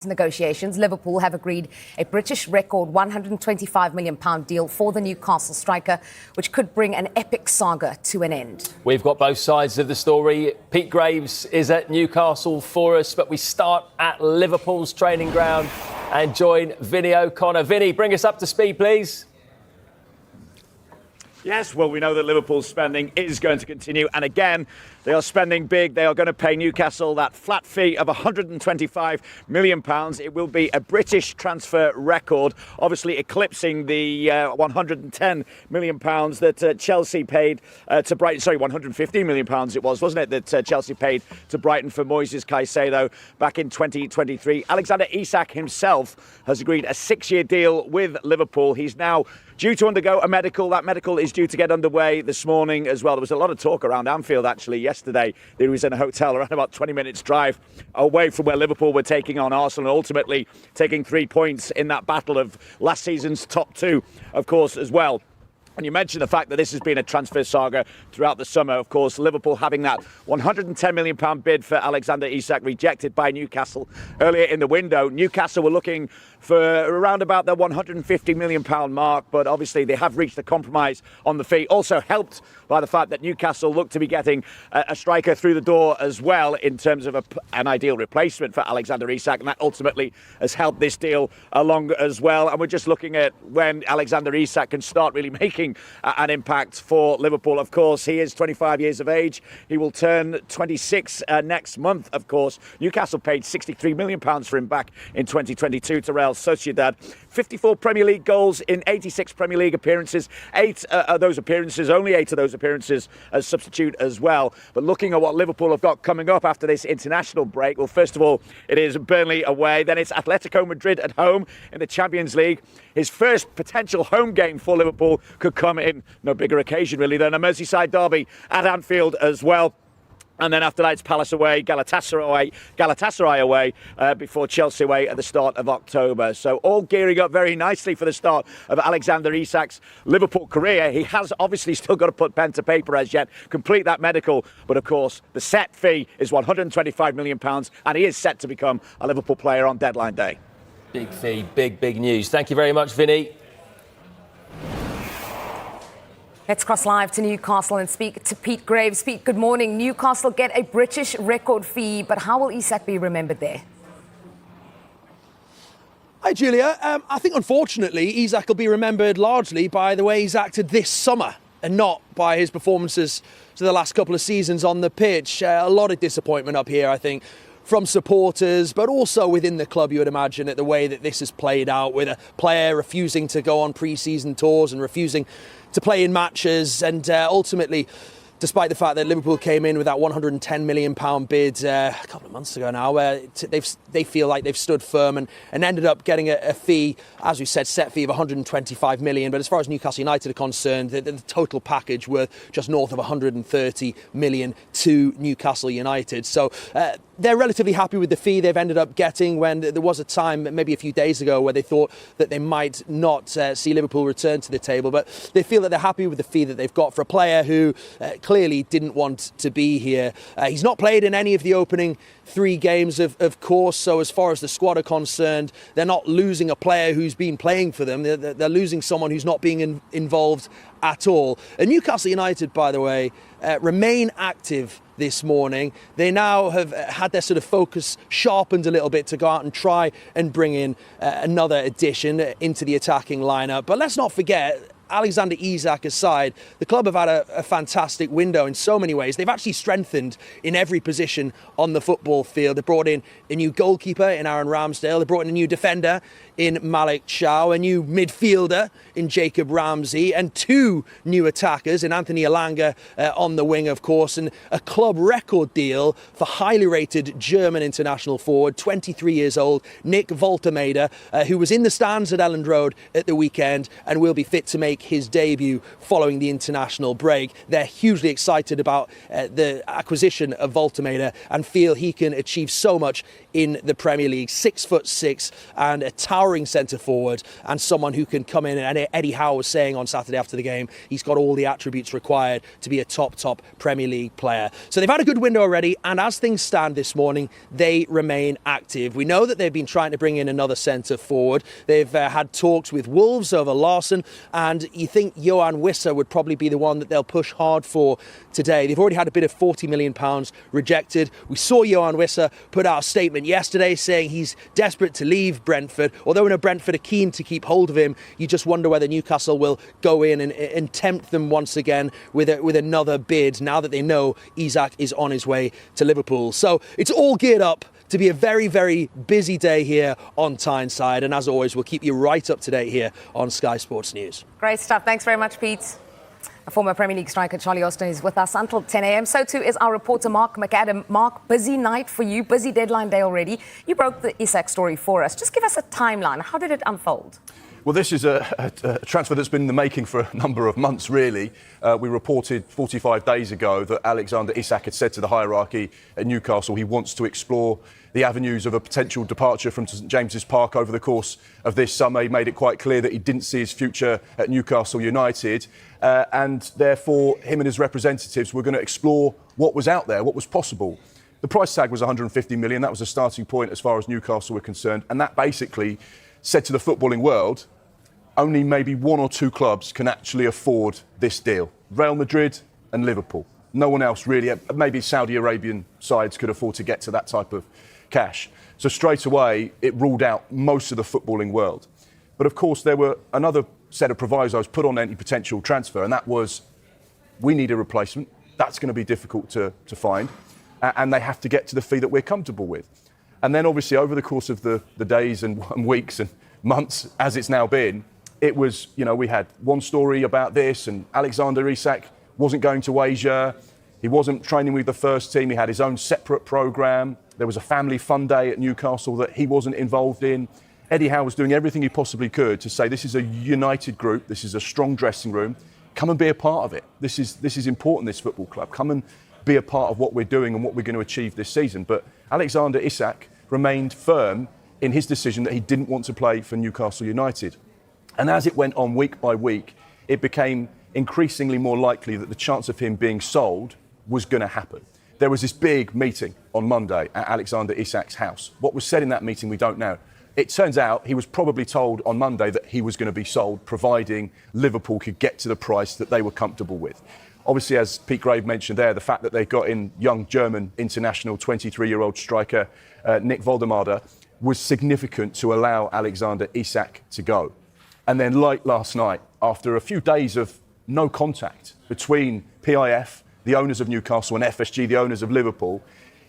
Negotiations, Liverpool have agreed a British record £125 million deal for the Newcastle striker, which could bring an epic saga to an end. We've got both sides of the story. Pete Graves is at Newcastle for us, but we start at Liverpool's training ground and join Vinny O'Connor. Vinny, bring us up to speed, please. Yes, well, we know that Liverpool's spending is going to continue. And again, they are spending big. They are going to pay Newcastle that flat fee of £125 million. It will be a British transfer record, obviously eclipsing the £110 million that Chelsea paid to Brighton. Sorry, £115 million it was, wasn't it, that Chelsea paid to Brighton for Moises Caicedo back in 2023. Alexander Isak himself has agreed a 6-year deal with Liverpool. He's now due to undergo a medical. That medical is due to get underway this morning as well. There was a lot of talk around Anfield actually yesterday. He was in a hotel around about 20 minutes drive away from where Liverpool were taking on Arsenal and ultimately taking 3 points in that battle of last season's top two, of course, as well. And you mentioned the fact that this has been a transfer saga throughout the summer. Of course, Liverpool having that £110 million bid for Alexander Isak rejected by Newcastle earlier in the window. Newcastle were looking for around about the £150 million mark, but obviously they have reached a compromise on the fee. Also helped by the fact that Newcastle looked to be getting a striker through the door as well in terms of an ideal replacement for Alexander Isak, and that ultimately has helped this deal along as well. And we're just looking at when Alexander Isak can start really making an impact for Liverpool. Of course, he is 25 years of age. He will turn 26 next month, of course. Newcastle paid £63 million for him back in 2022 to Real Sociedad. 54 Premier League goals in 86 Premier League appearances. Only 8 of those appearances as substitute as well. But looking at what Liverpool have got coming up after this international break, well, first of all, it is Burnley away. Then it's Atletico Madrid at home in the Champions League. His first potential home game for Liverpool could come in no bigger occasion, really, than a Merseyside derby at Anfield as well. And then after that, it's Palace away, Galatasaray away, before Chelsea away at the start of October. So all gearing up very nicely for the start of Alexander Isak's Liverpool career. He has obviously still got to put pen to paper as yet, complete that medical. But of course, the set fee is £125 million, and he is set to become a Liverpool player on deadline day. Big fee, big news. Thank you very much, Vinny. Let's cross live to Newcastle and speak to Pete Graves. Pete, good morning. Newcastle get a British record fee, but how will Isak be remembered there? Hi, Julia. I think, unfortunately, Isak will be remembered largely by the way he's acted this summer and not by his performances to the last couple of seasons on the pitch. A lot of disappointment up here, I think, from supporters, but also within the club, you would imagine, at the way that this has played out, with a player refusing to go on pre-season tours and refusing to play in matches, and ultimately, despite the fact that Liverpool came in with that £110 million bid a couple of months ago now, they feel like they've stood firm and ended up getting a fee, as we said, set fee of £125 million. But as far as Newcastle United are concerned, the total package worth just north of £130 million to Newcastle United. So they're relatively happy with the fee they've ended up getting, when there was a time, maybe a few days ago, where they thought that they might not see Liverpool return to the table. But they feel that they're happy with the fee that they've got for a player who clearly didn't want to be here. He's not played in any of the opening 3 games, of course. So as far as the squad are concerned, they're not losing a player who's been playing for them. They're losing someone who's not being involved at all. And Newcastle United, by the way, remain active this morning. They now have had their sort of focus sharpened a little bit to go out and try and bring in another addition into the attacking lineup. But let's not forget, Alexander Isak aside, the club have had a fantastic window in so many ways. They've actually strengthened in every position on the football field. They brought in a new goalkeeper in Aaron Ramsdale. They brought in a new defender in Malik Chow, a new midfielder in Jacob Ramsey, and 2 new attackers in Anthony Elanga on the wing, of course, and a club record deal for highly rated German international forward, 23 years old, Nick Woltermeder, who was in the stands at Elland Road at the weekend and will be fit to make make his debut following the international break. They're hugely excited about the acquisition of Voltemaida and feel he can achieve so much in the Premier League. 6'6" and a towering centre forward, and someone who can come in, and Eddie Howe was saying on Saturday after the game, he's got all the attributes required to be a top Premier League player. So they've had a good window already, and as things stand this morning, they remain active. We know that they've been trying to bring in another centre forward. They've had talks with Wolves over Larson, and you think Johan Wissa would probably be the one that they'll push hard for today. They've already had a bid of £40 million rejected. We saw Johan Wissa put out a statement yesterday saying he's desperate to leave Brentford. Although Brentford are keen to keep hold of him, you just wonder whether Newcastle will go in and tempt them once again with another bid now that they know Isak is on his way to Liverpool. So it's all geared up to be a very, very busy day here on Tyneside. And as always, we'll keep you right up to date here on Sky Sports News. Great stuff. Thanks very much, Pete. A former Premier League striker, Charlie Austin, is with us until 10 a.m. So too is our reporter, Mark McAdam. Mark, busy night for you, busy deadline day already. You broke the Isak story for us. Just give us a timeline. How did it unfold? Well, this is a transfer that's been in the making for a number of months, really. We reported 45 days ago that Alexander Isak had said to the hierarchy at Newcastle he wants to explore the avenues of a potential departure from St James's Park over the course of this summer. He made it quite clear that he didn't see his future at Newcastle United, and therefore him and his representatives were going to explore what was out there, what was possible. The price tag was 150 million. That was a starting point as far as Newcastle were concerned, and that basically said to the footballing world, only maybe one or two clubs can actually afford this deal. Real Madrid and Liverpool. No one else really. Maybe Saudi Arabian sides could afford to get to that type of cash. So straight away, it ruled out most of the footballing world. But of course, there were another set of provisos put on any potential transfer, and that was, we need a replacement. That's going to be difficult to find. And they have to get to the fee that we're comfortable with. And then obviously over the course of the days and weeks and months, as it's now been, it was, we had one story about this, and Alexander Isak wasn't going to Asia. He wasn't training with the first team. He had his own separate programme. There was a family fun day at Newcastle that he wasn't involved in. Eddie Howe was doing everything he possibly could to say this is a united group, this is a strong dressing room. Come and be a part of it. This is important, this football club. Come and be a part of what we're doing and what we're going to achieve this season. But Alexander Isak remained firm in his decision that he didn't want to play for Newcastle United. And as it went on week by week, it became increasingly more likely that the chance of him being sold was going to happen. There was this big meeting on Monday at Alexander Isak's house. What was said in that meeting, we don't know. It turns out he was probably told on Monday that he was going to be sold, providing Liverpool could get to the price that they were comfortable with. Obviously, as Pete Grave mentioned there, the fact that they got in young German international 23-year-old striker Nick Voldemada was significant to allow Alexander Isak to go. And then late last night, after a few days of no contact between PIF, the owners of Newcastle, and FSG, the owners of Liverpool,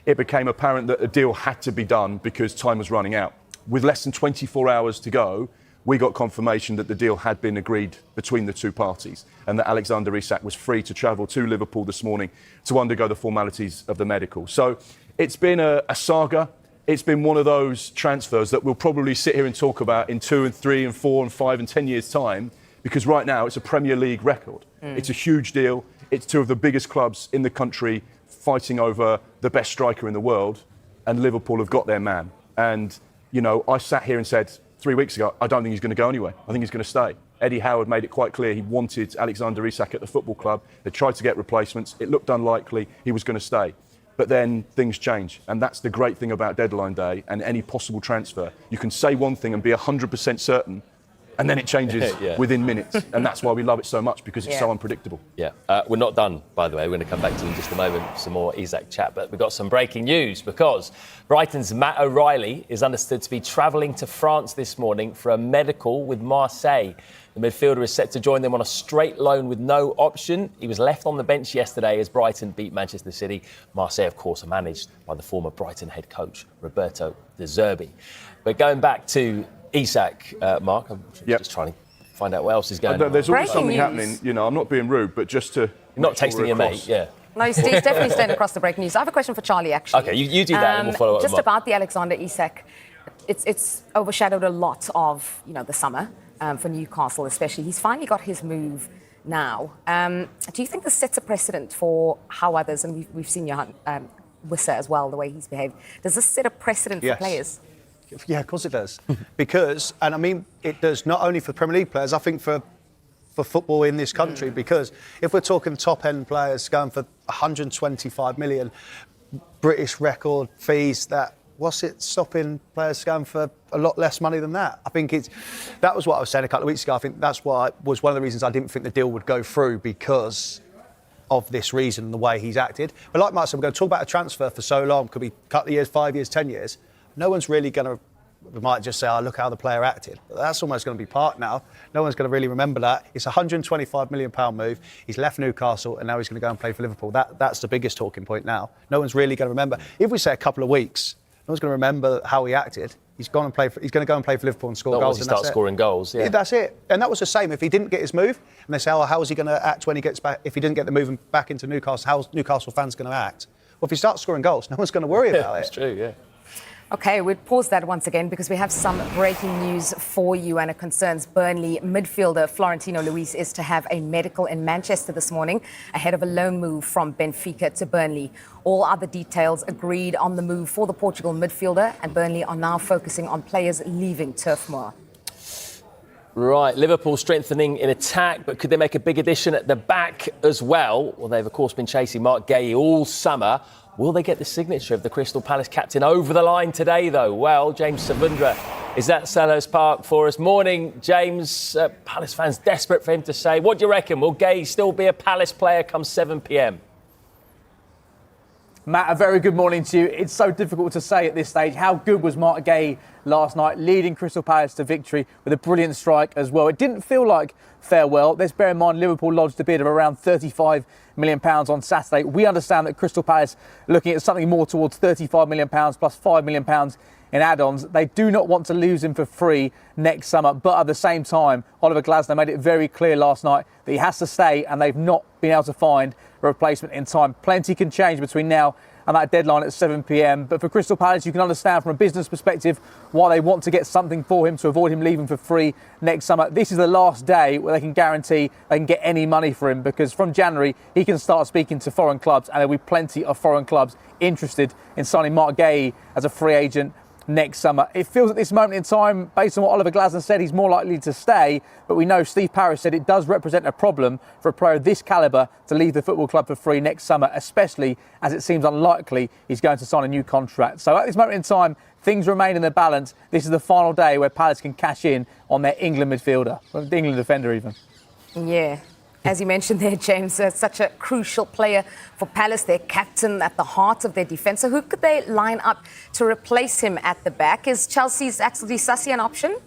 it became apparent that a deal had to be done because time was running out. With less than 24 hours to go, we got confirmation that the deal had been agreed between the two parties and that Alexander Isak was free to travel to Liverpool this morning to undergo the formalities of the medical. So it's been a saga. It's been one of those transfers that we'll probably sit here and talk about in 2 and 3 and 4 and 5 and 10 years' time, because right now it's a Premier League record. It's a huge deal. It's two of the biggest clubs in the country fighting over the best striker in the world, and Liverpool have got their man. And, I sat here and said 3 weeks ago, I don't think he's going to go anywhere. I think he's going to stay. Eddie Howe made it quite clear he wanted Alexander Isak at the football club. They tried to get replacements. It looked unlikely he was going to stay. But then things change. And that's the great thing about deadline day and any possible transfer. You can say one thing and be 100% certain, and then it changes within minutes. And that's why we love it so much, because it's so unpredictable. Yeah, we're not done, by the way. We're going to come back to in just a moment, some more Isak chat. But we've got some breaking news, because Brighton's Matt O'Reilly is understood to be travelling to France this morning for a medical with Marseille. The midfielder is set to join them on a straight loan with no option. He was left on the bench yesterday as Brighton beat Manchester City. Marseille, of course, are managed by the former Brighton head coach, Roberto De Zerbi. But going back to Isak, Mark, I'm just trying to find out what else is going on. There's always something happening. I'm not being rude, but just to... You're not texting your mate, No, he's definitely staying across the breaking news. I have a question for Charlie, actually. OK, you do that and we'll follow up. Just about the Alexander Isak. It's overshadowed a lot of, the summer. for Newcastle especially. He's finally got his move now. Do you think this sets a precedent for how others, and we've seen Wissa as well, the way he's behaved, does this set a precedent for players? Yeah, of course it does. Because, and I mean, it does not only for Premier League players, I think for football in this country, because if we're talking top-end players going for 125 million, British record fees, what's it stopping players going for a lot less money than that? I think that was what I was saying a couple of weeks ago. I think that's why was one of the reasons I didn't think the deal would go through, because of this reason and the way he's acted. But like Mark said, we're going to talk about a transfer for so long, could be a couple of years, 5 years, 10 years. No one's really going to, we might just say, oh, look how the player acted. But that's almost going to be part now. No one's going to really remember that. It's a £125 million move. He's left Newcastle and now he's going to go and play for Liverpool. That's the biggest talking point now. No one's really going to remember. If we say a couple of weeks, no one's going to remember how he acted. He's going to go and play for Liverpool and score goals. Once he starts scoring goals, yeah. That's it. And that was the same. If he didn't get his move, and they say, oh, how is he going to act when he gets back? If he didn't get the move back into Newcastle, how's Newcastle fans going to act? Well, if he starts scoring goals, no one's going to worry about it. That's true, yeah. Okay, we'll pause that once again because we have some breaking news for you, and it concerns Burnley midfielder Florentino Luis is to have a medical in Manchester this morning ahead of a loan move from Benfica to Burnley. All other details agreed on the move for the Portugal midfielder, and Burnley are now focusing on players leaving Turf Moor. Right, Liverpool strengthening in attack, but could they make a big addition at the back as well? Well, they've, of course, been chasing Mark Guéhi all summer. Will they get the signature of the Crystal Palace captain over the line today, though? Well, James Savundra is at Selhurst Park for us. Morning, James. Palace fans desperate for him to say. What do you reckon? Will Guéhi still be a Palace player come 7 p.m? Matt, a very good morning to you. It's so difficult to say at this stage. How good was Mark Guéhi last night, leading Crystal Palace to victory with a brilliant strike as well. It didn't feel like farewell. Let's bear in mind Liverpool lodged a bid of around £35 million on Saturday. We understand that Crystal Palace are looking at something more towards £35 million plus £5 million in add-ons. They do not want to lose him for free next summer, but at the same time, Oliver Glasner made it very clear last night that he has to stay, and they've not been able to find a replacement in time. Plenty can change between now and that deadline at 7 p.m. But for Crystal Palace, you can understand from a business perspective why they want to get something for him to avoid him leaving for free next summer. This is the last day where they can guarantee they can get any money for him, because from January he can start speaking to foreign clubs, and there'll be plenty of foreign clubs interested in signing Mark Guéhi as a free agent next summer. It feels at this moment in time, based on what Oliver Glasner said, he's more likely to stay, but we know Steve Parrish said it does represent a problem for a player of this calibre to leave the football club for free next summer, especially as it seems unlikely he's going to sign a new contract. So at this moment in time, things remain in their balance. This is the final day where Palace can cash in on their England midfielder, or the England defender even. Yeah. As you mentioned there, James, such a crucial player for Palace, their captain at the heart of their defence. So who could they line up to replace him at the back? Is Chelsea's Axel Disasi an option?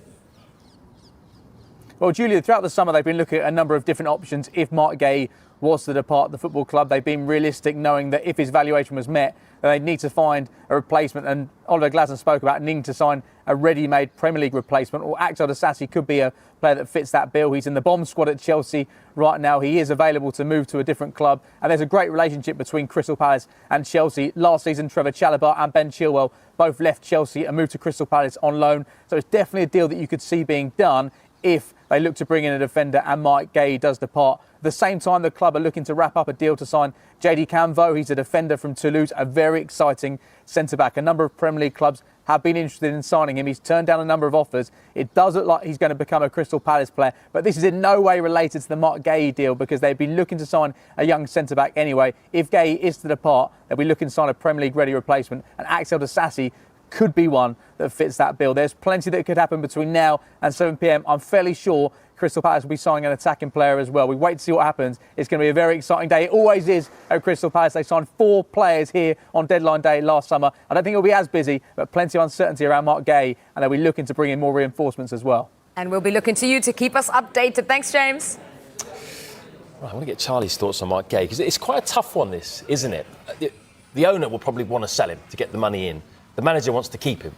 Well, Julia, throughout the summer, they've been looking at a number of different options if Mark Guéhi was to depart the football club. They've been realistic, knowing that if his valuation was met, then they'd need to find a replacement. And Oliver Glasner spoke about needing to sign a ready-made Premier League replacement. Or Axel Disasi could be a player that fits that bill. He's in the bomb squad at Chelsea right now. He is available to move to a different club. And there's a great relationship between Crystal Palace and Chelsea. Last season, Trevor Chalobah and Ben Chilwell both left Chelsea and moved to Crystal Palace on loan. So it's definitely a deal that you could see being done if they look to bring in a defender and Mark Guéhi does depart. At the same time, the club are looking to wrap up a deal to sign JD Camvo. He's a defender from Toulouse, a very exciting centre-back. A number of Premier League clubs have been interested in signing him. He's turned down a number of offers. It does look like he's going to become a Crystal Palace player, but this is in no way related to the Mark Guéhi deal, because they've been looking to sign a young centre-back anyway. If Guéhi is to depart, they'll be looking to sign a Premier League-ready replacement, and Axel Disasi could be one that fits that bill. There's plenty that could happen between now and 7 p.m. I'm fairly sure Crystal Palace will be signing an attacking player as well. We wait to see what happens. It's going to be a very exciting day. It always is at Crystal Palace. They signed 4 players here on deadline day last summer. I don't think it'll be as busy, but plenty of uncertainty around Mark Guéhi, and they'll be looking to bring in more reinforcements as well. And we'll be looking to you to keep us updated. Thanks, James. Right, I want to get Charlie's thoughts on Mark Guéhi, because it's quite a tough one, this, isn't it? The owner will probably want to sell him to get the money in. The manager wants to keep him.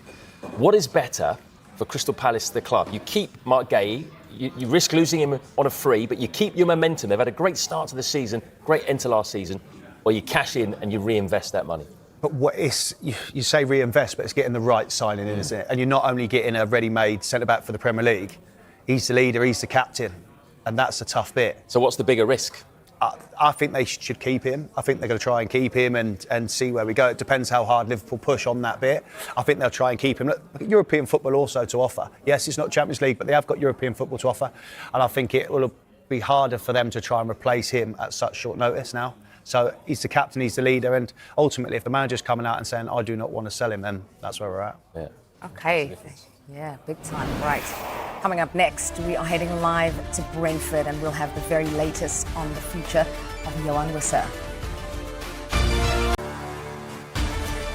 What is better for Crystal Palace, the club? You keep Mark Guéhi, you risk losing him on a free, but you keep your momentum. They've had a great start to the season, great end to last season, or you cash in and you reinvest that money. But what is, you say reinvest, but it's getting the right signing in, isn't it? And you're not only getting a ready-made centre-back for the Premier League, He's the leader, he's the captain, and that's a tough bit. So what's the bigger risk? I think they should keep him. I think they're going to try and keep him and see where we go. It depends how hard Liverpool push on that bit. I think they'll try and keep him. Look, European football also to offer. Yes, it's not Champions League, but they have got European football to offer. And I think it will be harder for them to try and replace him at such short notice now. So he's the captain, he's the leader. And ultimately, if the manager's coming out and saying, I do not want to sell him, then that's where we're at. Yeah. Okay. Yeah, big time. Right. Coming up next, we are heading live to Brentford and we'll have the very latest on the future of Johan Wissa.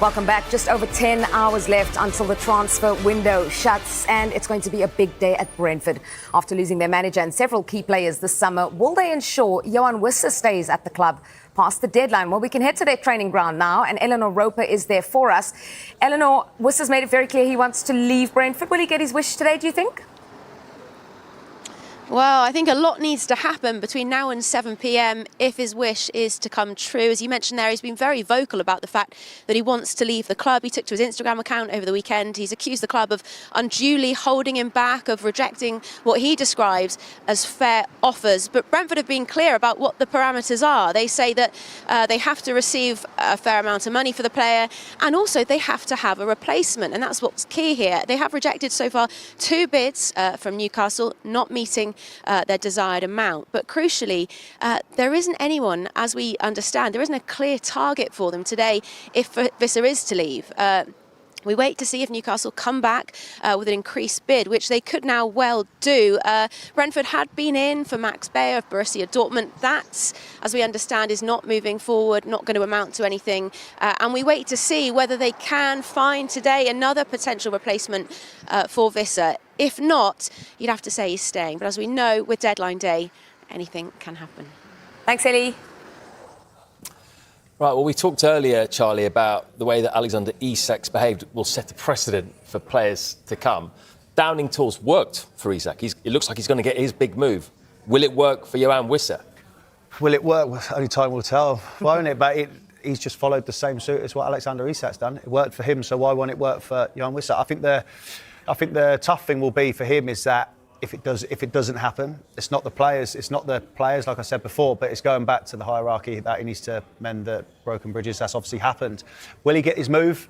Welcome back. Just over 10 hours left until the transfer window shuts, and it's going to be a big day at Brentford. After losing their manager and several key players this summer, will they ensure Johan Wissa stays at the club past the deadline? Well, we can head to their training ground now, and Eleanor Roper is there for us. Eleanor, Wissa's made it very clear he wants to leave Brentford. Will he get his wish today, do you think? Well, I think a lot needs to happen between now and 7 p.m. if his wish is to come true. As you mentioned there, he's been very vocal about the fact that he wants to leave the club. He took to his Instagram account over the weekend. He's accused the club of unduly holding him back, of rejecting what he describes as fair offers. But Brentford have been clear about what the parameters are. They say that they have to receive a fair amount of money for the player, and also they have to have a replacement. And that's what's key here. They have rejected so far 2 bids from Newcastle, not meeting their desired amount. But crucially, there isn't anyone, as we understand, there isn't a clear target for them today if Wissa is to leave. We wait to see if Newcastle come back with an increased bid, which they could now well do. Brentford had been in for Max Bayer of Borussia Dortmund. That, as we understand, is not moving forward, not going to amount to anything. And we wait to see whether they can find today another potential replacement for Wissa. If not, you'd have to say he's staying. But as we know, with deadline day, anything can happen. Thanks, Ellie. Right, well, we talked earlier, Charlie, about the way that Alexander Isak's behaved will set a precedent for players to come. Downing tools worked for Isak. It looks like he's going to get his big move. Will it work for Johan Wissa? Will it work? Well, only time will tell, won't it? But he's just followed the same suit as what Alexander Isak's done. It worked for him, so why won't it work for Johan Wissa? I think the tough thing will be for him is that if it doesn't happen, it's not the players, like I said before, but it's going back to the hierarchy that he needs to mend the broken bridges. That's obviously happened. Will he get his move?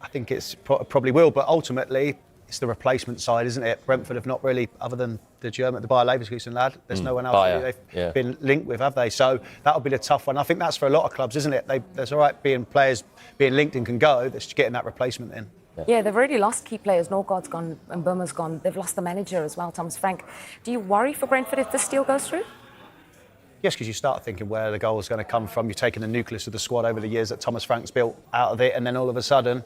I think it's probably will, but ultimately it's the replacement side, isn't it? Brentford have not really, other than the German, the Bayer Leverkusen lad, there's no one else really they've been linked with, have they? So that'll be the tough one. I think that's for a lot of clubs, isn't it? There's all right being players being linked and can go, that's just getting that replacement in. Yeah, they've already lost key players. Norgaard's gone and Burma's gone. They've lost the manager as well, Thomas Frank. Do you worry for Brentford if this deal goes through? Yes, because you start thinking where the goal is going to come from. You're taking the nucleus of the squad over the years that Thomas Frank's built out of it, and then all of a sudden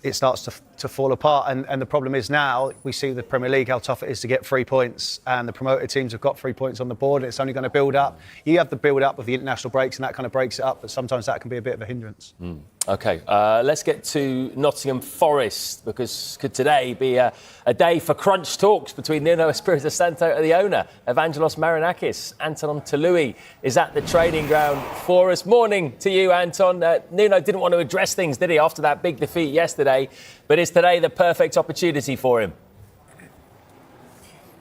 it starts to fall apart. And the problem is now we see the Premier League, how tough it is to get 3 points, and the promoted teams have got 3 points on the board, and it's only going to build up. You have the build up with the international breaks, and that kind of breaks it up, but sometimes that can be a bit of a hindrance. OK, let's get to Nottingham Forest, because could today be a day for crunch talks between Nuno Espirito Santo and the owner, Evangelos Marinakis. Anton Tolui is at the training ground for us. Morning to you, Anton. Nuno didn't want to address things, did he, after that big defeat yesterday? But is today the perfect opportunity for him?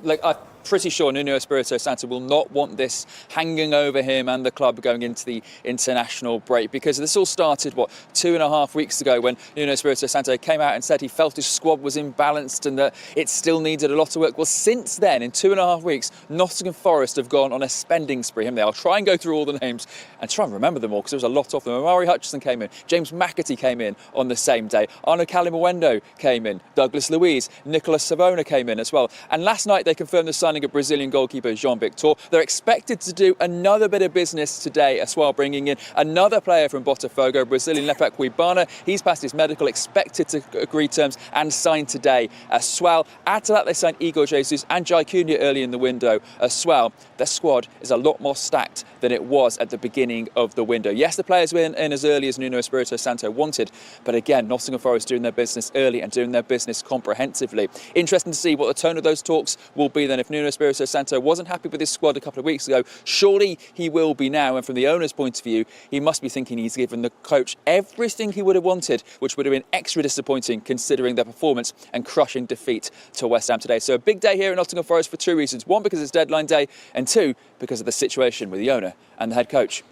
Like, I'm pretty sure Nuno Espirito Santo will not want this hanging over him and the club going into the international break, because this all started, 2.5 weeks ago, when Nuno Espirito Santo came out and said he felt his squad was imbalanced and that it still needed a lot of work. Well, since then, in 2.5 weeks, Nottingham Forest have gone on a spending spree. I'll try and go through all the names and try and remember them all, because there was a lot of them. Amari Hutchinson came in, James McAtee came in on the same day, Arno Kalimawendo came in, Douglas Luiz, Nicolas Savona came in as well. And last night they confirmed the signing of Brazilian goalkeeper Jean Victor. They're expected to do another bit of business today as well, bringing in another player from Botafogo, Brazilian left back Guibana. He's passed his medical, expected to agree terms and sign today as well. Add to that, they signed Igor Jesus and Jai Cunha early in the window as well. Their squad is a lot more stacked than it was at the beginning of the window. Yes, the players were in as early as Nuno Espirito Santo wanted, but again, Nottingham Forest doing their business early and doing their business comprehensively. Interesting to see what the tone of those talks will be then, if Nuno Nuno Espirito Santo wasn't happy with his squad a couple of weeks ago. Surely he will be now. And from the owner's point of view, he must be thinking he's given the coach everything he would have wanted, which would have been extra disappointing considering their performance and crushing defeat to West Ham today. So a big day here in Nottingham Forest for two reasons. One, because it's deadline day, and two, because of the situation with the owner and the head coach.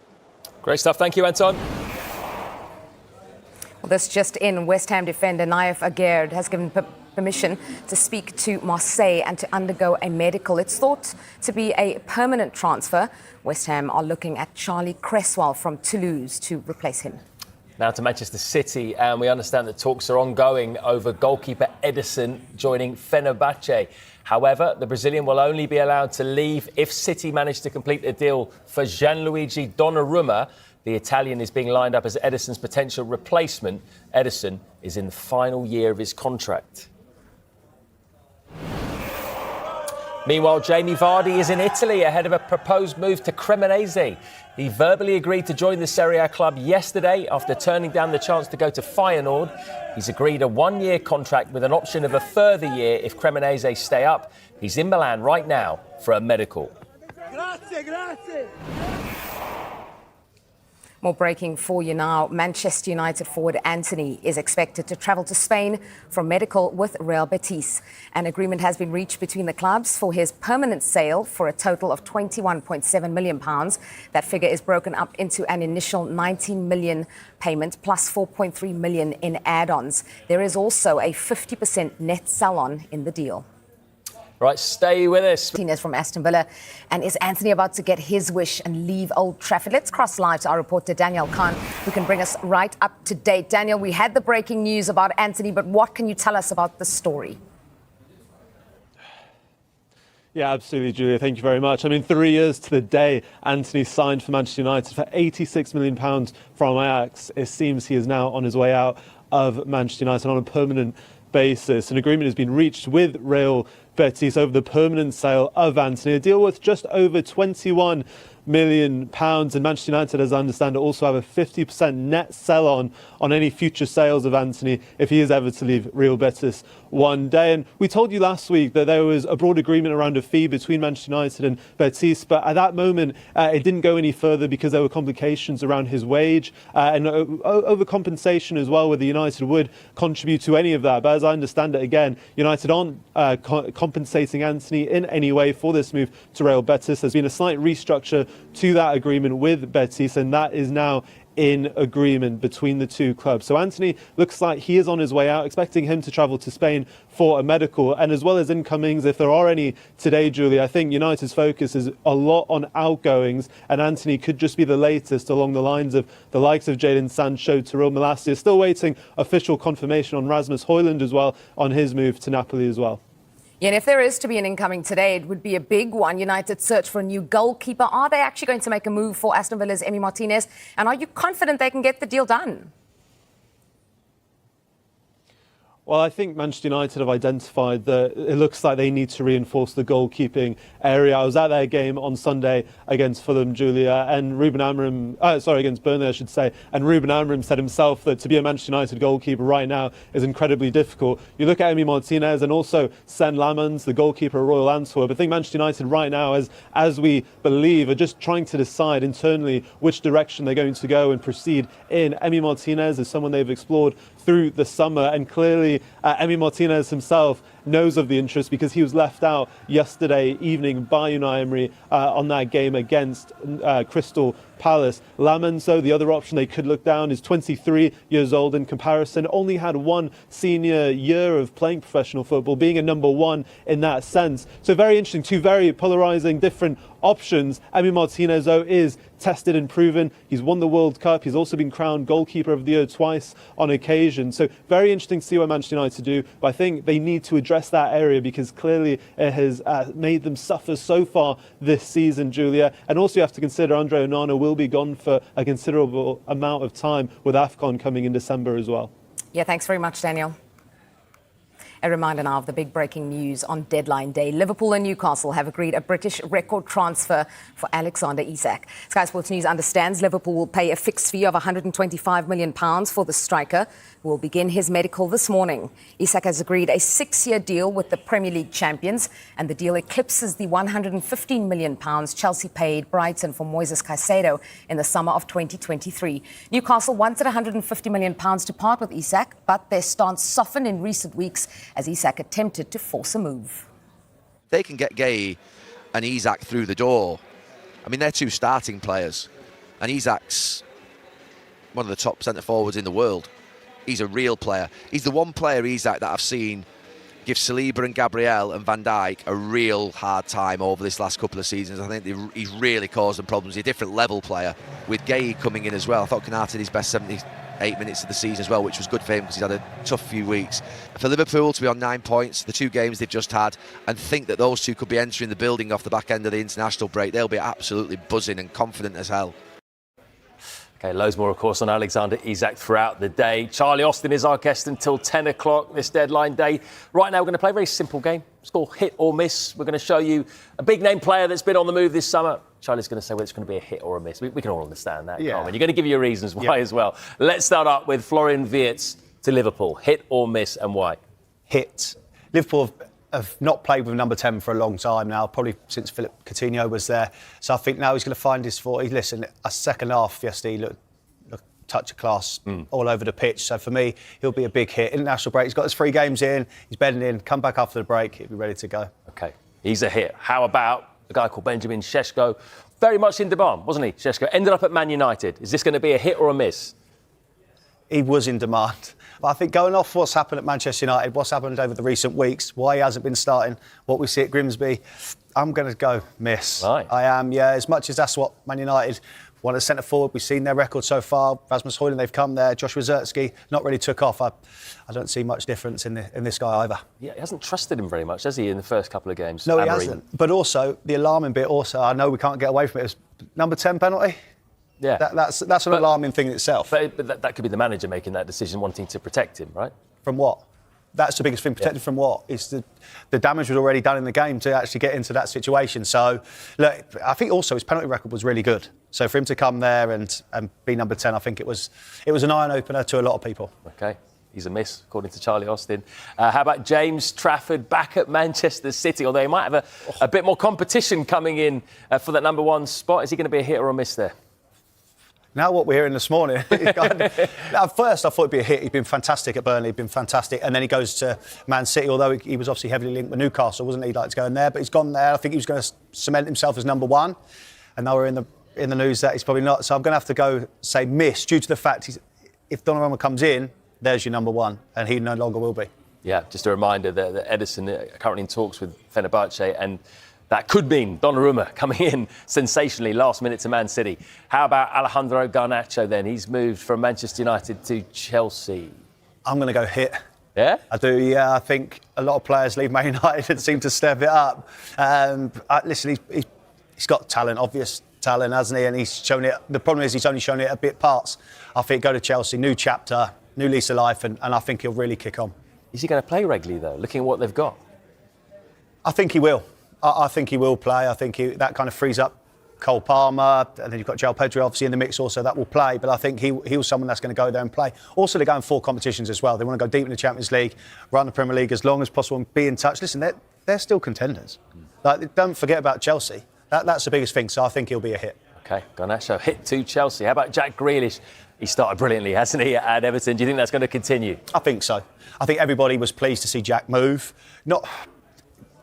Great stuff. Thank you, Anton. Well, this just in, West Ham defender Naif Aguerd has given permission to speak to Marseille and to undergo a medical. It's thought to be a permanent transfer. West Ham are looking at Charlie Cresswell from Toulouse to replace him. Now to Manchester City, and we understand that talks are ongoing over goalkeeper Ederson joining Fenerbahce. However, the Brazilian will only be allowed to leave if City manage to complete a deal for Gianluigi Donnarumma. The Italian is being lined up as Ederson's potential replacement. Ederson is in the final year of his contract. Meanwhile, Jamie Vardy is in Italy ahead of a proposed move to Cremonese. He verbally agreed to join the Serie A club yesterday after turning down the chance to go to Feyenoord. He's agreed a one-year contract with an option of a further year if Cremonese stay up. He's in Milan right now for a medical. Grazie. More breaking for you now. Manchester United forward Antony is expected to travel to Spain for medical with Real Betis. An agreement has been reached between the clubs for his permanent sale for a total of £21.7 million. That figure is broken up into an initial £19 million payment plus £4.3 million in add-ons. There is also a 50% net sell-on in the deal. Right, stay with us. Martinez from Aston Villa. And is Anthony about to get his wish and leave Old Trafford? Let's cross live to our reporter Daniel Khan, who can bring us right up to date. Daniel, we had the breaking news about Anthony, but what can you tell us about the story? Yeah, absolutely, Julia. Thank you very much. I mean, 3 years to the day, Anthony signed for Manchester United for £86 million from Ajax. It seems he is now on his way out of Manchester United on a permanent basis. An agreement has been reached with Real Betis over the permanent sale of Anthony, a deal worth just over £21 million. And Manchester United, as I understand it, also have a 50% net sell-on any future sales of Anthony if he is ever to leave Real Betis one day. And we told you last week that there was a broad agreement around a fee between Manchester United and Betis, but at that moment it didn't go any further because there were complications around his wage and overcompensation as well, whether United would contribute to any of that. But as I understand it, again, United aren't compensating Anthony in any way for this move to Real Betis. There's been a slight restructure to that agreement with Betis, and that is now in agreement between the two clubs. So Anthony looks like he is on his way out, expecting him to travel to Spain for a medical, and as well as incomings, if there are any today, Julie, I think United's focus is a lot on outgoings, and Anthony could just be the latest along the lines of the likes of Jadon Sancho, Tyrell Malacia. Still waiting official confirmation on Rasmus Højlund as well on his move to Napoli as well. Yeah, and if there is to be an incoming today, it would be a big one. United search for a new goalkeeper. Are they actually going to make a move for Aston Villa's Emi Martinez? And are you confident they can get the deal done? Well, I think Manchester United have identified that it looks like they need to reinforce the goalkeeping area. I was at their game on Sunday against Fulham, Julia, and against Burnley, I should say. And Ruben Amorim said himself that to be a Manchester United goalkeeper right now is incredibly difficult. You look at Emi Martinez and also Sen Lamans, the goalkeeper at Royal Antwerp. I think Manchester United right now, as we believe, are just trying to decide internally which direction they're going to go and proceed in. Emi Martinez is someone they've explored through the summer, and clearly Emi Martinez himself knows of the interest because he was left out yesterday evening by Unai Emery on that game against Crystal Palace. Lamanso, the other option they could look down, is 23 years old in comparison, only had one senior year of playing professional football, being a number one in that sense. So very interesting, two very polarising different options. Emi Martinez, though, is tested and proven. He's won the World Cup. He's also been crowned goalkeeper of the year twice on occasion. So very interesting to see what Manchester United do. But I think they need to address that area because clearly it has made them suffer so far this season, Julia. And also you have to consider Andre Onana will be gone for a considerable amount of time with AFCON coming in December as well. Yeah, thanks very much, Daniel. A reminder now of the big breaking news on deadline day. Liverpool and Newcastle have agreed a British record transfer for Alexander Isak. Sky Sports News understands Liverpool will pay a fixed fee of £125 million for the striker. who will begin his medical this morning. Isak has agreed a 6-year deal with the Premier League champions, and the deal eclipses the £115 million Chelsea paid Brighton for Moises Caicedo in the summer of 2023. Newcastle wanted £150 million to part with Isak, but their stance softened in recent weeks as Isak attempted to force a move. They can get Gay and Isak through the door. I mean, they're two starting players, and Isak's one of the top centre-forwards in the world. He's a real player. He's the one player, Isak, that I've seen give Saliba and Gabriel and Van Dijk a real hard time over this last couple of seasons. I think he's really caused them problems. He's a different level player. With Gay coming in as well, I thought Konate had his best 78 minutes of the season as well, which was good for him because he's had a tough few weeks. For Liverpool to be on 9 points, the 2 games they've just had, and think that those two could be entering the building off the back end of the international break, they'll be absolutely buzzing and confident as hell. Okay, loads more, of course, on Alexander Isak throughout the day. Charlie Austin is our guest until 10 o'clock this deadline day. Right now, we're going to play a very simple game. It's called Hit or Miss. We're going to show you a big-name player that's been on the move this summer. Charlie's going to say whether it's going to be a hit or a miss. We can all understand that, can't we? You're going to give your reasons why as well. Let's start up with Florian Wirtz to Liverpool. Hit or miss, and why? Hit. Liverpool have not played with number 10 for a long time now, probably since Philippe Coutinho was there. So I think now he's going to find his form. Listen, a second half yesterday, he looked touch of class all over the pitch. So for me, he'll be a big hit. International break, he's got his 3 games in, he's bedding in, come back after the break, he'll be ready to go. OK, he's a hit. How about a guy called Benjamin Šeško? Very much in demand, wasn't he, Šeško? Ended up at Man United. Is this going to be a hit or a miss? He was in demand. But I think going off what's happened at Manchester United, what's happened over the recent weeks, why he hasn't been starting, what we see at Grimsby, I'm going to go miss. Right. I am, yeah. As much as that's what Man United want as centre-forward, we've seen their record so far. Rasmus Højlund, they've come there. Joshua Zirkzee not really took off. I don't see much difference in this guy either. Yeah, he hasn't trusted him very much, has he, in the first couple of games? No, he hasn't. But also, the alarming bit also, I know we can't get away from it, is number 10 penalty. Yeah. That's an alarming thing in itself. But that could be the manager making that decision, wanting to protect him, right? From what? That's the biggest thing. Protected from what? It's the damage was already done in the game to actually get into that situation. So, look, I think also his penalty record was really good. So for him to come there and be number 10, I think it was an eye-opener to a lot of people. OK. He's a miss, according to Charlie Austin. How about James Trafford back at Manchester City? Although he might have a bit more competition coming in for that number 1 spot. Is he going to be a hit or a miss there? Now what we're hearing this morning, at first I thought it'd be a hit. He'd been fantastic at Burnley, he'd been fantastic. And then he goes to Man City, although he was obviously heavily linked with Newcastle, wasn't he? He'd like to go in there, but he's gone there. I think he was going to cement himself as number 1. And now we're in the news that he's probably not. So I'm going to have to go say miss due to the fact if Donnarumma comes in, there's your number 1, and he no longer will be. Yeah, just a reminder that Edison are currently in talks with Fenerbahce, and that could mean Donnarumma coming in sensationally last minute to Man City. How about Alejandro Garnacho then? He's moved from Manchester United to Chelsea. I'm going to go hit. Yeah? I do, yeah. I think a lot of players leave Man United and seem to step it up. Listen, he's got talent, obvious talent, hasn't he? And he's shown it. The problem is he's only shown it a bit parts. I think go to Chelsea, new chapter, new lease of life, and I think he'll really kick on. Is he going to play regularly, though, looking at what they've got? I think he will. I think he will play. I think that kind of frees up Cole Palmer, and then you've got João Pedro obviously in the mix also, that will play. But I think he was someone that's going to go there and play. Also, they're going 4 competitions as well. They want to go deep in the Champions League, run the Premier League as long as possible and be in touch. Listen, they're still contenders. Like, don't forget about Chelsea. That's the biggest thing, so I think he'll be a hit. OK, Garnacho hit to Chelsea. How about Jack Grealish? He started brilliantly, hasn't he, at Everton? Do you think that's going to continue? I think so. I think everybody was pleased to see Jack move. Not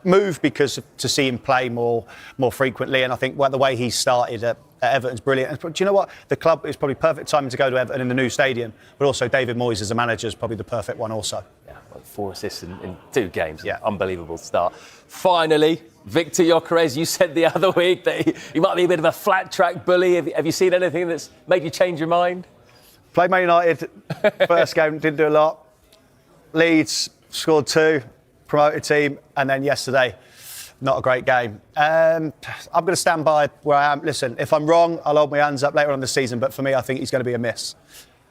move because to see him play more frequently, and I think the way he started at Everton's brilliant. And do you know what? The club is probably perfect timing to go to Everton in the new stadium, but also David Moyes as a manager is probably the perfect one also. Yeah, well, 4 assists in 2 games. Yeah. Unbelievable start. Finally, Victor Gyökeres, you said the other week that he might be a bit of a flat-track bully. Have you seen anything that's made you change your mind? Played Man United, first game, didn't do a lot. Leeds, scored 2, promoted team, and then yesterday, not a great game. I'm going to stand by where I am. Listen, if I'm wrong, I'll hold my hands up later on in the season, but for me, I think he's going to be a miss.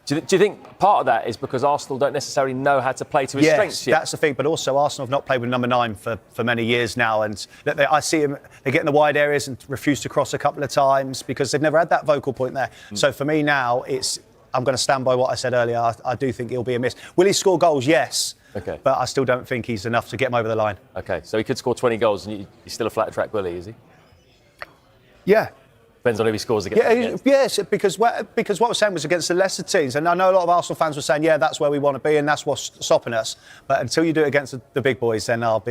Do you think part of that is because Arsenal don't necessarily know how to play to his strengths yet? Yes, that's the thing, but also Arsenal have not played with number 9 for many years now, and I see him, they get in the wide areas and refuse to cross a couple of times because they've never had that vocal point there. So for me now, it's I'm going to stand by what I said earlier. I do think he'll be a miss. Will he score goals? Yes. Okay. But I still don't think he's enough to get him over the line. Okay, so he could score 20 goals and he's still a flat track bully, is he? Yeah. Depends on who he scores against. Yes, because what we're saying was against the lesser teams, and I know a lot of Arsenal fans were saying, yeah, that's where we want to be, and that's what's stopping us. But until you do it against the big boys, then I'll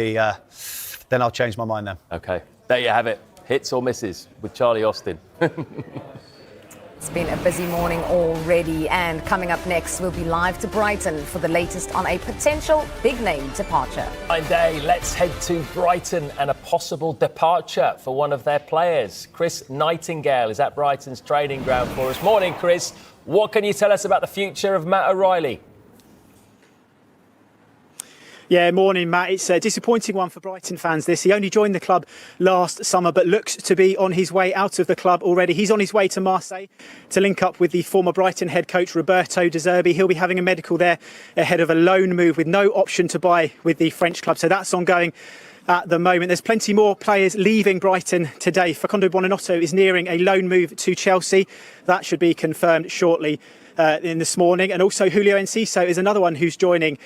change my mind then. Okay, there you have it. Hits or misses with Charlie Austin. It's been a busy morning already, and coming up next, we'll be live to Brighton for the latest on a potential big-name departure. Day, let's head to Brighton and a possible departure for one of their players. Chris Nightingale is at Brighton's training ground for us. Morning, Chris. What can you tell us about the future of Matt O'Reilly? Yeah, morning, Matt. It's a disappointing one for Brighton fans, this. He only joined the club last summer, but looks to be on his way out of the club already. He's on his way to Marseille to link up with the former Brighton head coach, Roberto De Zerbi. He'll be having a medical there ahead of a loan move with no option to buy with the French club. So that's ongoing at the moment. There's plenty more players leaving Brighton today. Facundo Buonanotte is nearing a loan move to Chelsea. That should be confirmed shortly. In this morning, and also Julio Enciso is another one who's joining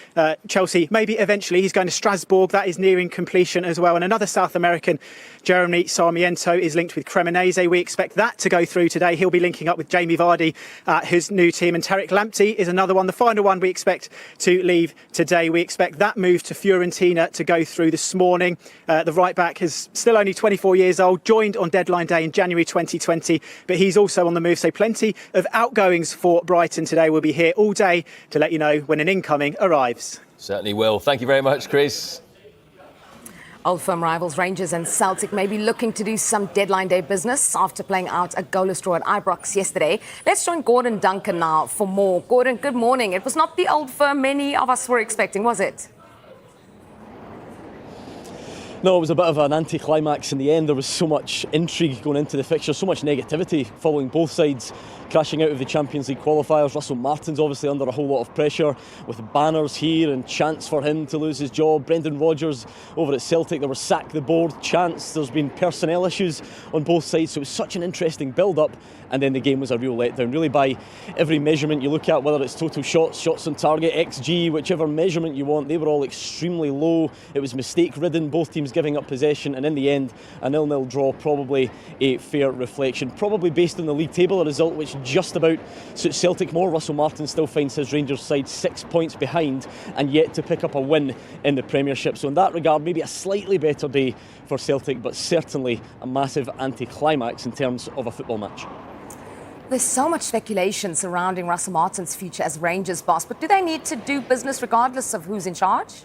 Chelsea. Maybe eventually he's going to Strasbourg. That is nearing completion as well. And another South American, Jeremy Sarmiento, is linked with Cremonese. We expect that to go through today. He'll be linking up with Jamie Vardy at his new team. And Tarek Lamptey is another one, the final one we expect to leave today. We expect that move to Fiorentina to go through this morning. The right back is still only 24 years old, joined on deadline day in January 2020, but he's also on the move. So plenty of outgoings for Brighton today. We'll be here all day to let you know when an incoming arrives. Certainly will. Thank you very much, Chris. Old firm rivals Rangers and Celtic may be looking to do some deadline day business after playing out a goalless draw at Ibrox yesterday. Let's join Gordon Duncan now for more. Gordon, good morning. It was not the old firm many of us were expecting, was it? No, it was a bit of an anticlimax in the end. There was so much intrigue going into the fixture, so much negativity following both sides crashing out of the Champions League qualifiers. Russell Martin's obviously under a whole lot of pressure with banners here and chants for him to lose his job. Brendan Rodgers over at Celtic, there was sack the board chants. There's been personnel issues on both sides, so it was such an interesting build-up. And then the game was a real letdown, really, by every measurement you look at, whether it's total shots, shots on target, XG, whichever measurement you want, they were all extremely low. It was mistake-ridden, both teams giving up possession, and in the end, a 0-0 draw, probably a fair reflection. Probably based on the league table, a result which just about suits Celtic more. Russell Martin still finds his Rangers side 6 points behind and yet to pick up a win in the Premiership. So in that regard, maybe a slightly better day for Celtic, but certainly a massive anti-climax in terms of a football match. There's so much speculation surrounding Russell Martin's future as Rangers boss, but do they need to do business regardless of who's in charge?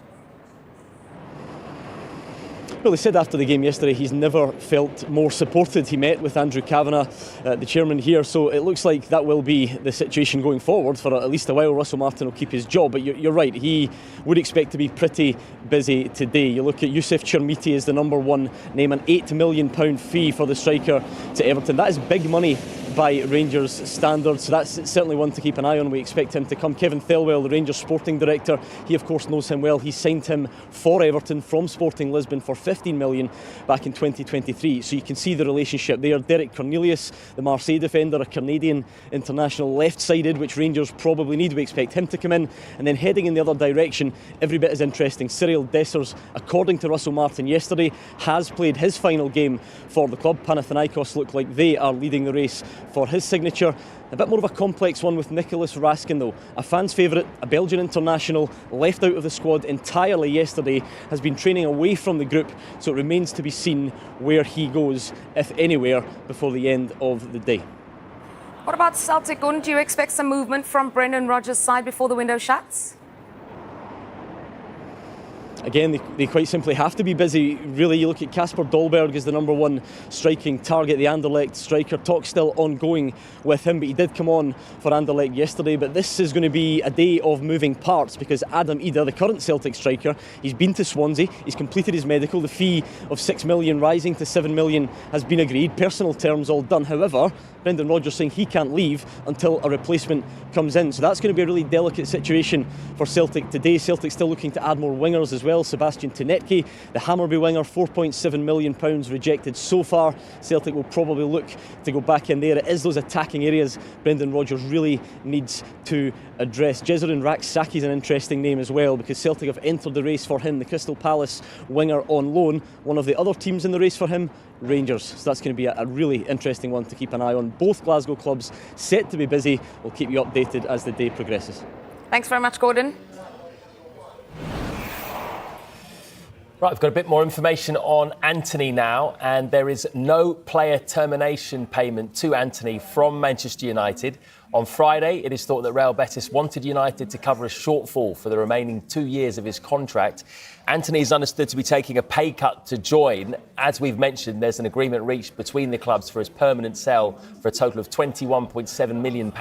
Well, he said after the game yesterday he's never felt more supported. He met with Andrew Kavanagh, the chairman here, so it looks like that will be the situation going forward for at least a while. Russell Martin will keep his job, but you're right, he would expect to be pretty busy today. You look at Youssef Chermiti as the number one name, an £8 million fee for the striker to Everton. That is big money by Rangers standards, so that's certainly one to keep an eye on. We expect him to come. Kevin Thelwell, the Rangers sporting director, he of course knows him well. He signed him for Everton from Sporting Lisbon for $15 million back in 2023, so you can see the relationship there. Derek Cornelius, the Marseille defender, a Canadian international, left-sided, which Rangers probably need. We expect him to come in. And then heading in the other direction, every bit as interesting, Cyril Dessers, according to Russell Martin yesterday, has played his final game for the club. Panathinaikos look like they are leading the race for his signature. A bit more of a complex one with Nicholas Raskin though. A fan's favourite, a Belgian international, left out of the squad entirely yesterday, has been training away from the group, so it remains to be seen where he goes, if anywhere, before the end of the day. What about Celtic? Gordon, do you expect some movement from Brendan Rodgers' side before the window shuts? Again, they quite simply have to be busy. Really, you look at Kasper Dolberg as the number one striking target, the Anderlecht striker. Talk still ongoing with him, but he did come on for Anderlecht yesterday. But this is going to be a day of moving parts because Adam Ida, the current Celtic striker, he's been to Swansea, he's completed his medical. The fee of £6 million rising to £7 million has been agreed. Personal terms all done. However, Brendan Rodgers saying he can't leave until a replacement comes in. So that's going to be a really delicate situation for Celtic today. Celtic still looking to add more wingers as well. well, Sebastian Tenetke. The Hammarby winger, £4.7 million rejected so far. Celtic will probably look to go back in there. It is those attacking areas Brendan Rodgers really needs to address. Jesurun Rak-Saki is an interesting name as well, because Celtic have entered the race for him. The Crystal Palace winger on loan. One of the other teams in the race for him, Rangers. So that's going to be a really interesting one to keep an eye on. Both Glasgow clubs set to be busy. We'll keep you updated as the day progresses. Thanks very much, Gordon. Right, we've got a bit more information on Anthony now, and there is no player termination payment to Anthony from Manchester United. On Friday, it is thought that Real Betis wanted United to cover a shortfall for the remaining 2 years of his contract. Anthony is understood to be taking a pay cut to join. As we've mentioned, there's an agreement reached between the clubs for his permanent sale for a total of £21.7 million.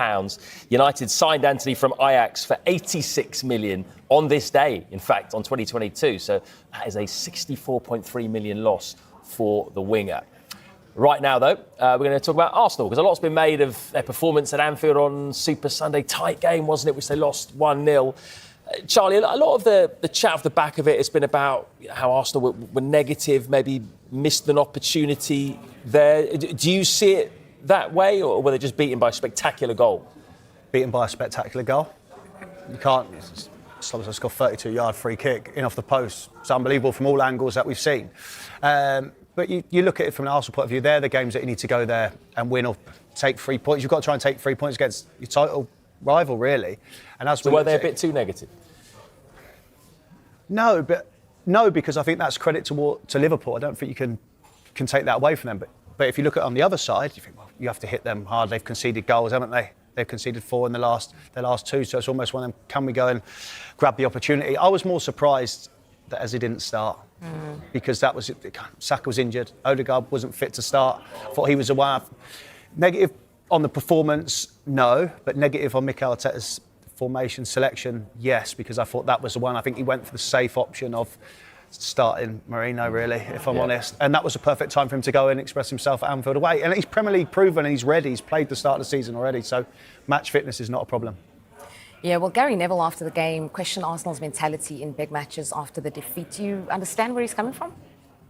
United signed Anthony from Ajax for £86 million on this day, in fact, on 2022. So that is a £64.3 million loss for the winger. Right now, though, we're going to talk about Arsenal, because a lot's been made of their performance at Anfield on Super Sunday. Tight game, wasn't it, which they lost 1-0. Charlie, a lot of the chat off the back of it has been about how Arsenal were negative, maybe missed an opportunity there. Do you see it that way, or were they just beaten by a spectacular goal? Beaten by a spectacular goal. You can't... Slobodan's scored a 32-yard free kick in off the post. It's unbelievable from all angles that we've seen. But you look at it from an Arsenal point of view, they're the games that you need to go there and win or take 3 points. You've got to try and take 3 points against your title rival, really. And as so were they a bit too negative? No, because I think that's credit to Liverpool. I don't think you can take that away from them. But if you look at it on the other side, you think, well, you have to hit them hard. They've conceded goals, haven't they? They've conceded 4 in the last 2, so it's almost one of them, can we go and grab the opportunity? I was more surprised that Eze didn't start, because that was it. Saka was injured, Odegaard wasn't fit to start. I thought he was aware. Negative on the performance, no, but negative on Mikel Arteta's formation selection, yes, because I thought that was the one. I think he went for the safe option of starting Mourinho, really, if I'm honest. And that was a perfect time for him to go and express himself at Anfield away. And he's Premier League proven and he's ready. He's played the start of the season already, so match fitness is not a problem. Yeah, well, Gary Neville after the game questioned Arsenal's mentality in big matches after the defeat. Do you understand where he's coming from?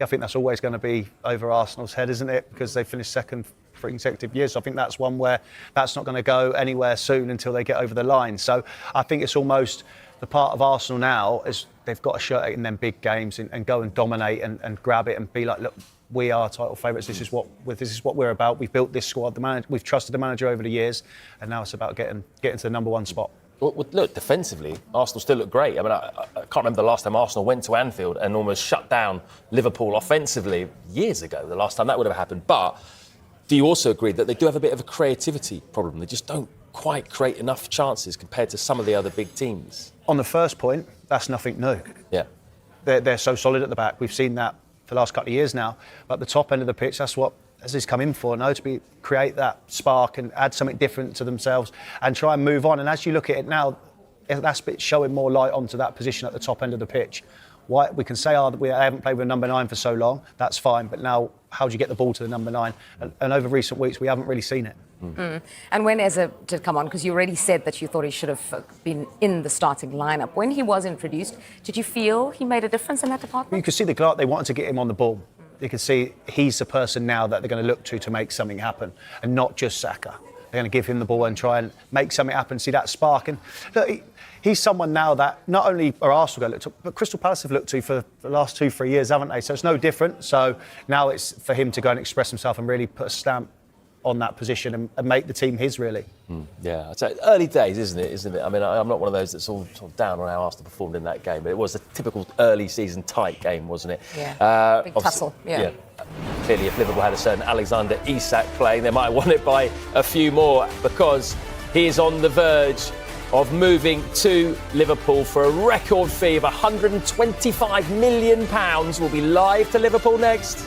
I think that's always going to be over Arsenal's head, isn't it? Because they finished second for consecutive years. So I think that's one where that's not going to go anywhere soon until they get over the line. So I think it's almost the part of Arsenal now is they've got to show it in them big games and go and dominate and grab it and be like, look, we are title favourites. This is what we're about. We've built this squad. We've trusted the manager over the years, and now it's about getting to the number one spot. Well, look, defensively, Arsenal still look great. I mean, I can't remember the last time Arsenal went to Anfield and almost shut down Liverpool offensively years ago, the last time that would have happened. But do you also agree that they do have a bit of a creativity problem? They just don't quite create enough chances compared to some of the other big teams. On the first point, that's nothing new. Yeah. They're so solid at the back. We've seen that for the last couple of years now. But at the top end of the pitch, that's what Eze's come in for, to create that spark and add something different to themselves and try and move on. And as you look at it now, that's showing more light onto that position at the top end of the pitch. Why we can say, we haven't played with a number 9 for so long, that's fine. But now, how do you get the ball to the number 9? And over recent weeks, we haven't really seen it. And when Eze did come on, because you already said that you thought he should have been in the starting lineup, when he was introduced, did you feel he made a difference in that department? You could see they wanted to get him on the ball. You can see he's the person now that they're going to look to make something happen, and not just Saka. They're going to give him the ball and try and make something happen, see that spark. And look, he's someone now that not only are Arsenal going to look to, but Crystal Palace have looked to for the last 2-3 years, haven't they? So it's no different. So now it's for him to go and express himself and really put a stamp on that position and make the team his, really. Yeah, I'd say early days, isn't it? I mean, I'm not one of those that's all sort of down on how Arsenal performed in that game, but it was a typical early season tight game, wasn't it? Yeah, big tussle, yeah. Clearly, if Liverpool had a certain Alexander Isak playing, they might have won it by a few more, because he is on the verge of moving to Liverpool for a record fee of £125 million. We'll be live to Liverpool next.